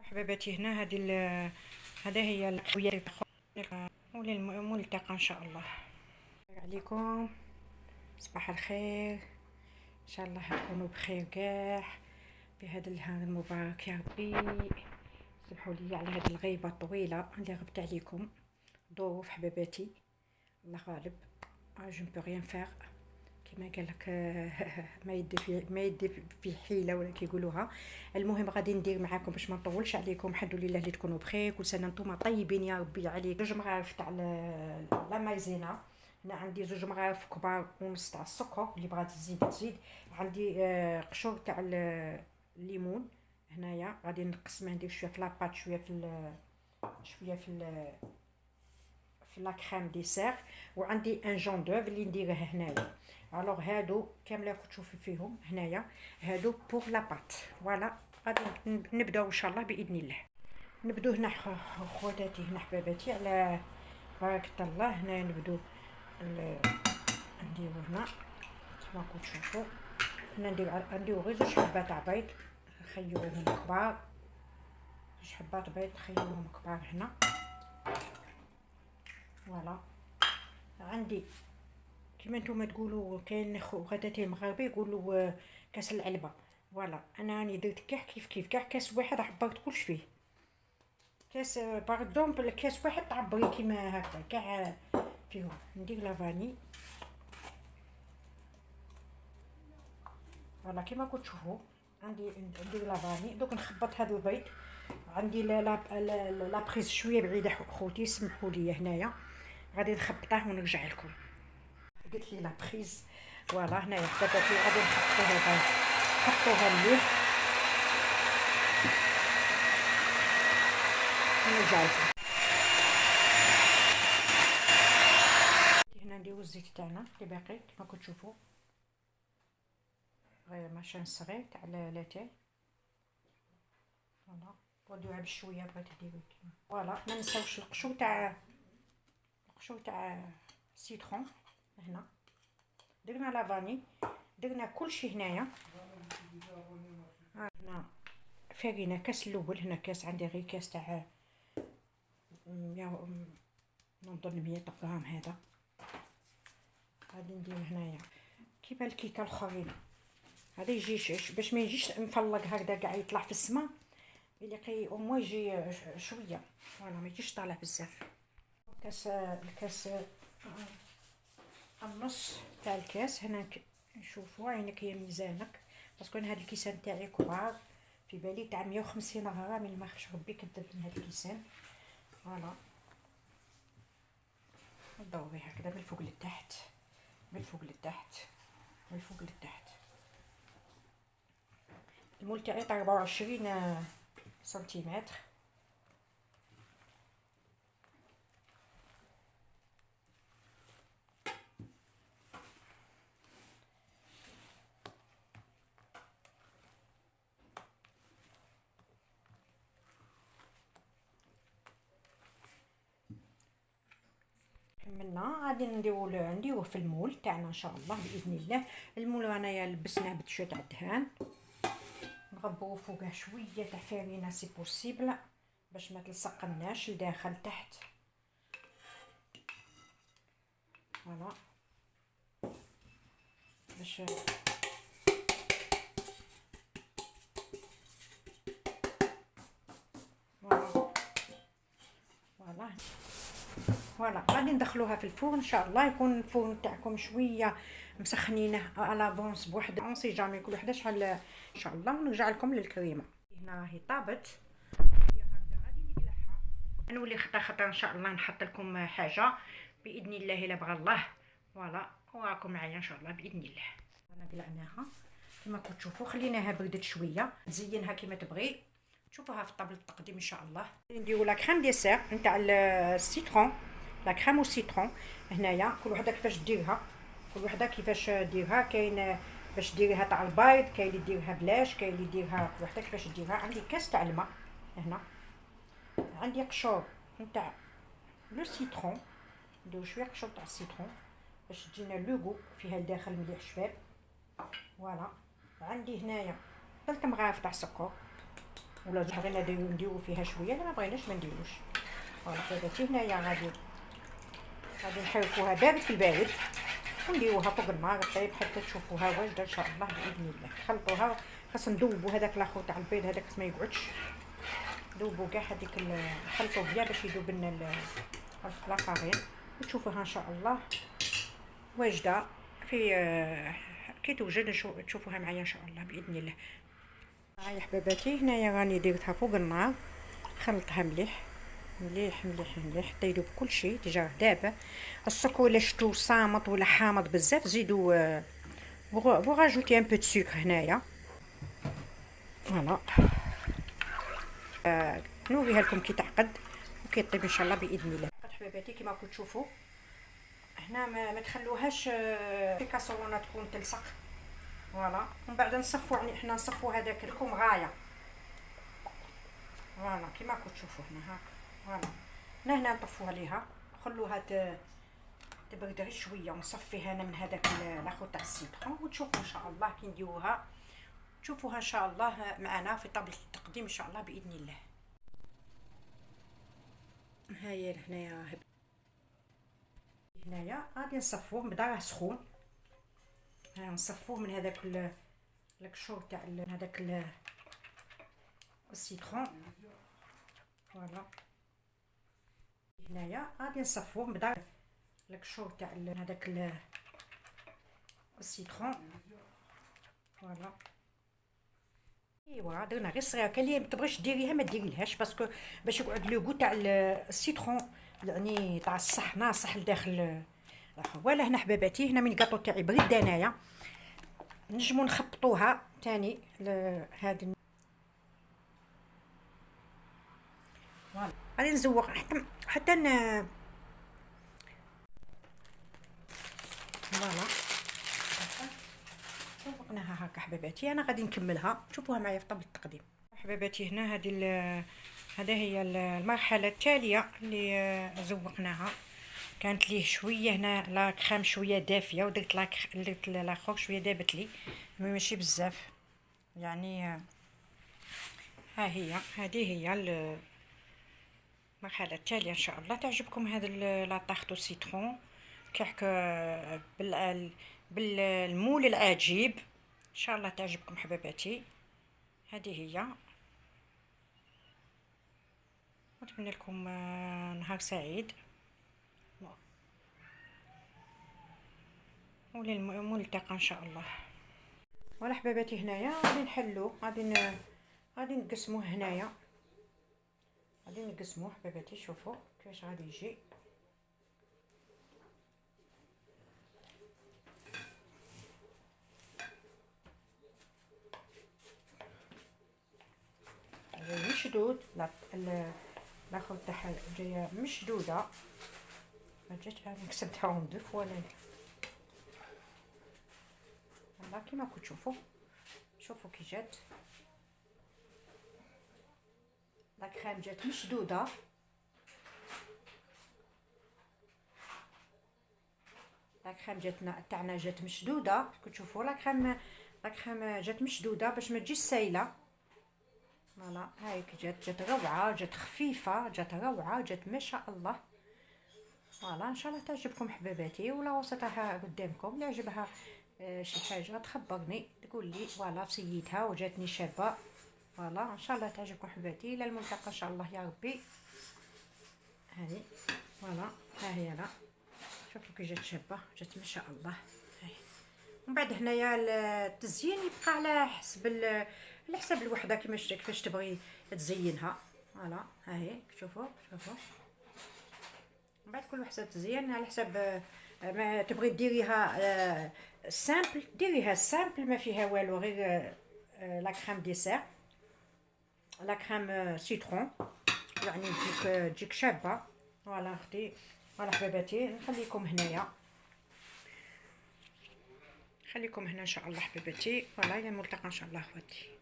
حبيباتي هنا هذا هي الحوية وللملتقى ان شاء الله. عليكم صباح الخير، ان شاء الله تكونوا بخير كاع بهذا النهار المبارك يا ربي. سمحوا لي على هذه الغيبه الطويله اللي غبت عليكم. ظروف حبيباتي، الله غالب، جو نبو ريان فيغ كما قال لك. ما يدي في حيله ولا كيقولوها. المهم غادي ندير معاكم باش ما نطولش عليكم. الحمد لله اللي تكونوا بخير، كل سنه نتوما طيبين يا ربي. عليك جوج مغارف تاع لا مايزينا. هنا عندي زوج مغارف كبار ونص تاع السكر، اللي بغات تزيد. عندي قشور تاع الليمون. هنايا غادي نقسم، ندير شويه في لاباط، شويه في لا كريم ديسير. وعندي ان جون دوف اللي نديره هنايا. الوغ هادو كامله راكم تشوفوا فيهم هنايا، هادو بور لا بات. فوالا غادي نبداو ان شاء الله باذن الله. نبدو هنا خواتاتي، هنا حباباتي على بركه الله. هنا نبدو نديرو هنا كما راكم تشوفوا. هنا نديرو غير زوج حبات تاع بيض، نخيوهم كبار. زوج حبات بيض نخيوهم كبار هنا. فوالا عندي كيما نتوما تقولوا، كاين خواتاتي المغاربه يقولوا كاس العلبه. فوالا انا راني درت كيف كاع كاس واحد عبرت كلش فيه. كاس باغ اكزومبل كاس واحد تعبري كيما هكا كاع فيهم. ندير لافاني. فوالا كيما كنت تشوفوا عندي ندير لافاني. دوك نخبط هذا البيض. عندي لا بريز شويه بعيده خوتي، سمحوا لي. هنايا غادي نخبطه ونرجع لكم. قلت لي لا بريز. فوالا هنايا حباباتي غادي نحطوها مليح ونرجع لكم. هنا نديرو الزيت تاعنا اللي باقي كما كنتو تشوفوا، غير ماشان صغير تاع لاتاي. فوالا ودوها بشويه بغيتي ديري كيما. فوالا ما نساوش القشور تاع سيترون. هنا درنا لافاني، درنا كلشي هنايا. هنا فارينا كاس الاول. هنا كاس عندي غير كاس تاع نظن 100 غرام. هذا غادي ندير هنايا كيما الكيكه الاخرين. هذا يجي باش ما يجيش مفلق هكذا كاع يطلع في السماء، يلقي او مو يجي شويه. فوالا ما يجيش طالع بزاف. الكاس النص تاع الكاس. هنا نشوفوا عينك هي ميزانك، باسكو انا هاد الكيسان تاعي كبار، في بالي تاع 150 غرام. اللي ما خفش ربي كذب من هاد الكيسان. فوالا ندوري هكذا من الفوق للتحت، من الفوق للتحت، من الفوق للتحت. المول تاعي تاع 24 سنتيمتر. كملنا غادي نديروه في المول تاعنا ان شاء الله باذن الله. المول انايا لبسناه بشويه تاع الدهان، نغبروا فوقه شويه تاع فارينه سي بوسيبل باش ما تلصقناش لداخل تحت. فوالا باش فوالا غادي ندخلوها في الفرن ان شاء الله. يكون الفرن تاعكم شويه مسخنينه على فونس بوحده، اون سي جامي كل وحده شحال ان شاء الله. ونرجع لكم للكريمه. هنا راهي طابت، هي هكذا غادي نقلعها. نولي خطا ان شاء الله نحط لكم حاجه باذن الله الا بغى الله. فوالا وراكم معايا ان شاء الله باذن الله. انا قلعناها كما كنتو تشوفوا، خليناها بردت شويه، تزينها كما تبغي. تشوفوها في طابله التقديم ان شاء الله. نديرو لا كريم ديسير نتاع السيترون، لا كريم والسيترون. هنايا كل وحده كيفاش ديرها، كل وحده كيفاش ديرها. كاين باش ديريها تاع البيض، كاين اللي ديرها بلاش، كاين اللي ديرها كل وحده كيفاش ديرها. عندي كاس تاع الماء هنا، عندي قشور نتاع لو سيترون. نديرو شويه قشور تاع السيترون باش تجينا لوغو فيها الداخل مليح شباب. فوالا عندي هنايا 3 مغارف تاع السكر. ولا بغينا نديرو فيها شويه، لا ما بغيناش ما نديروش. فوالا حبيباتي هنايا غادي نحركوها بارد في البارد ونديروها فوق النار طيب حتى تشوفوها واجده ان شاء الله باذن الله. خلطوها، خاص ندوبو هذاك الاخر تاع البيض هذاك ما يقعدش، ذوبوا كاع هذيك نخلطوا بيان باش يذوب لنا لافارين، وتشوفوها ان شاء الله واجده في كي توجد تشوفوها معايا ان شاء الله باذن الله. هاي حباباتي هنايا راني درتها فوق النار، خلطتها مليح مليح مليح مليح حتى يذوب كل شيء. ديجا دابا السكر الا شتو صامت ولا حامض بزاف زيدوا بو راجوتي ان بو دو سكر هنايا. فوالا نوريها لكم كي تعقد وكيطيب ان شاء الله باذن الله. حباباتي كيما راكم تشوفوا هنا ما تخلوهاش في كاسرونه تكون تلصق. فوالا ومن بعد نصفوا، يعني حنا نصفوا هذاك الكوم غايه. فوالا كيما راكم تشوفوا هنا هاك. فوالا هنا نطفوا عليها نخلوها تبرد غير شويه ونصفيها انا من هذاك الاخر تاع السيترون، وتشوفوا ان شاء الله كي نديروها تشوفوها ان شاء الله معنا في طابله التقديم ان شاء الله باذن الله. هاهي هنايا غادي نصفوه، بدا راه سخون. ها نصفوه من هذاك القشور تاع هذاك السيترون. فوالا هنايا غادي نصفوه، بدا القشور تاع هذاك السيترون. فوالا ايوا درنا غير صغيره، كاين اللي ما تبغيش ديريها ما ديريلهاش باسكو باش يقعد لو غو تاع السيترون يعني تاع الصح ناصح لداخل. ولا هنا حباباتي هنا من الكاطو تاعي بريد انايا نجمو نخبطوها ثاني هذه. فوالا غادي نزوق حتى فوالا زوقناها هكا حباباتي. انا غادي نكملها تشوفوها معايا في طابله التقديم. حباباتي هنا هذا هي المرحله التاليه اللي زوقناها. كانت ليه شويه هنا لا كريم شويه دافيه، ودرت لاخر شويه دابت لي ماشي بزاف يعني. هذه هي المرحله التاليه ان شاء الله. تعجبكم هذا لا طاختو سيترون كيحك بالمول العجيب ان شاء الله تعجبكم حباباتي. هذه هي، نتمنى لكم نهار سعيد ونلتقى ان شاء الله. ولا حباباتي هنايا غادي نحلو غادي نقسموه هنايا، غادي نقسموه حباباتي. شوفوا كيفاش غادي يجي. مشدود الاخر تاعها جايه مشدوده، ما جاتش انا كسبتها دو فوا. والله كيما راكم تشوفوا شوفوا كي جات لا كريم جات مشدوده. لا كريم تاعنا جات مشدوده كتشوفوا. لا كريم جات مشدوده باش ما تجيش سايله. فوالا هاي جات روعه، جات خفيفه، جات روعه، جات ما شاء الله. فوالا ان شاء الله تعجبكم حباباتي. ولا وسطها قدامكم اللي عجبها شي حاجه تخبرني تقول لي فوالا سيتها وجاتني شابه. فوالا ان شاء الله تعجبكم حباباتي. الى الملتقى ان شاء الله يا ربي. هذه فوالا ها هي انا شوفوا كي جات شابه، جات ما شاء الله. هاي ومن بعد هنايا التزيين يبقى على حسب الوحده كيفاش تبغي تزينها. فوالا ها هي شوفوا من بعد كل وحده تزين على حسب ما تبغي ديريها. سامبل ديريها سامبل ما فيها والو غير لا كريم ديسير، لا كريم سيترون يعني تجيك شابه. فوالا اختي. فوالا حباباتي نخليكم هنايا، خليكم هنا ان شاء الله حباباتي. فوالا الى الملتقى ان شاء الله اخواتي.